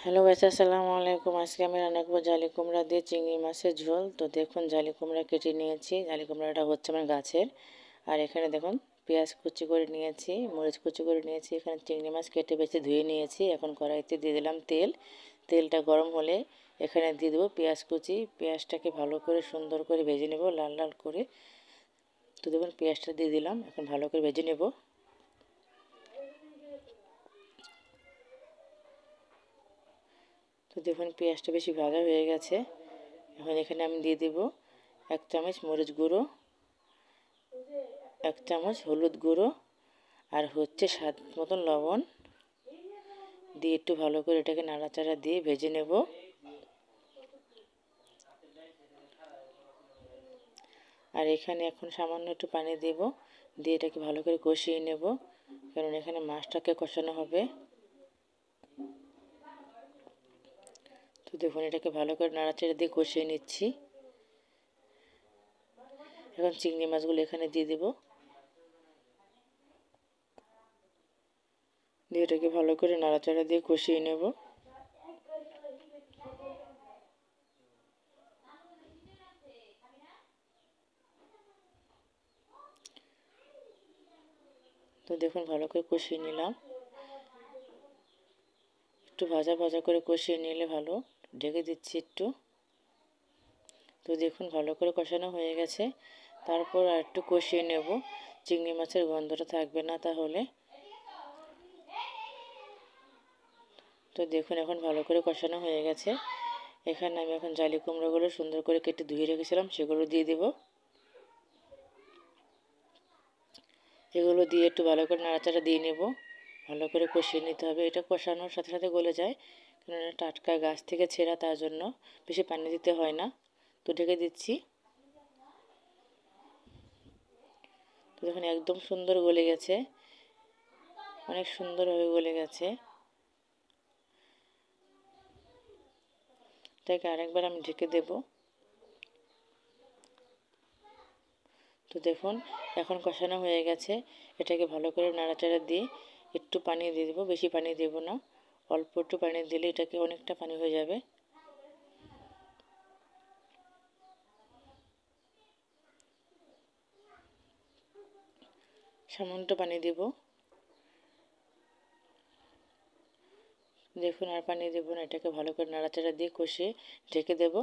Hello guys, আসসালামু আলাইকুম। আজকে আমি রান্না করবো জালি কুমড়া দিয়ে চিংড়ি মাছের ঝোল। তো দেখুন, জালি কুমড়া কেটে নিয়েছি। জালি কুমড়াটা হচ্ছে আমার গাছের। আর এখানে দেখুন, পেঁয়াজ কুচি করে নিয়েছি, মরিচ কুচি করে নিয়েছি। এখানে চিংড়ি মাছ কেটে বেছে ধুয়ে নিয়েছি। এখন কড়াইতে দিয়ে দিলাম তেল। তেলটা গরম হলে এখানে দিয়ে দেবো পেঁয়াজ কুচি। পেঁয়াজটাকে ভালো করে সুন্দর করে ভেজে নেব, লাল লাল করে। তো দেখুন, পেঁয়াজটা দিয়ে দিলাম। এখন ভালো করে ভেজে নেব। তো দেখুন, পেঁয়াজটা বেশি ভাজা হয়ে গেছে। এখন এখানে আমি দিয়ে দেব 1 চামচ মরিচ গুঁড়ো, 1 চামচ হলুদ গুঁড়ো, আর হচ্ছে স্বাদ মতন লবণ দিয়ে একটু ভালো করে এটাকে নাড়াচাড়া দিয়ে ভেজে নেব। আর এখানে এখন সামান্য একটু পানি দেব, দিয়ে এটাকে ভালো করে কষিয়ে নেব, কারণ এখানে মাছটাকে কষানো হবে। তো দেখুন, এটাকে ভালো করে নাড়াচাড়া দিয়ে কষিয়ে নিচ্ছি। এখন চিংড়ি মাছগুলো এখানে দিয়ে দেব, দিয়ে এটাকে ভালো করে নাড়াচাড়া দিয়ে কষিয়ে নেব। তো দেখুন, ভালো করে কষিয়ে নিলাম। একটু ভাজা ভাজা করে কষিয়ে নিলে ভালো। ঢেকে দিচ্ছি একটু। তো দেখুন, ভালো করে কষানো হয়ে গেছে। তারপর আর একটু কষিয়ে নেব, চিংড়ি মাছের গন্ধটা থাকবে না তাহলে। তো দেখুন, এখন ভালো করে কষানো হয়ে গেছে। এখানে আমি এখন জালি কুমড়োগুলো সুন্দর করে কেটে ধুয়ে রেখেছিলাম, সেগুলো দিয়ে দেব। এগুলো দিয়ে একটু ভালো করে নাড়াচাড়া দিয়ে নেব। ভালো করে কষিয়ে নিতে হবে। এটা কষানোর সাথে সাথে গলে যায়, কারণ এটা টাটকা গাছ থেকে ছেঁড়া, তার জন্য বেশি পানি দিতে হয় না। তো ঢেকে দিচ্ছি। তো দেখুন, একদম সুন্দর গলে গেছে, অনেক সুন্দরভাবে গলে গেছে। এটাকে আরেকবার আমি ঢেকে দেব। তো দেখুন, এখন কষানো হয়ে গেছে। এটাকে ভালো করে নাড়াচাড়া দিয়ে একটু পানি দিয়ে দেবো, বেশি পানি দেব না, অল্প একটু পানি দিলে এটাকে অনেকটা পানি হয়ে যাবে। সামান্য পানি দেব। দেখুন, আর পানি দেব না। এটাকে ভালো করে নাড়াচাড়া দিয়ে কষিয়ে ঢেকে দেব।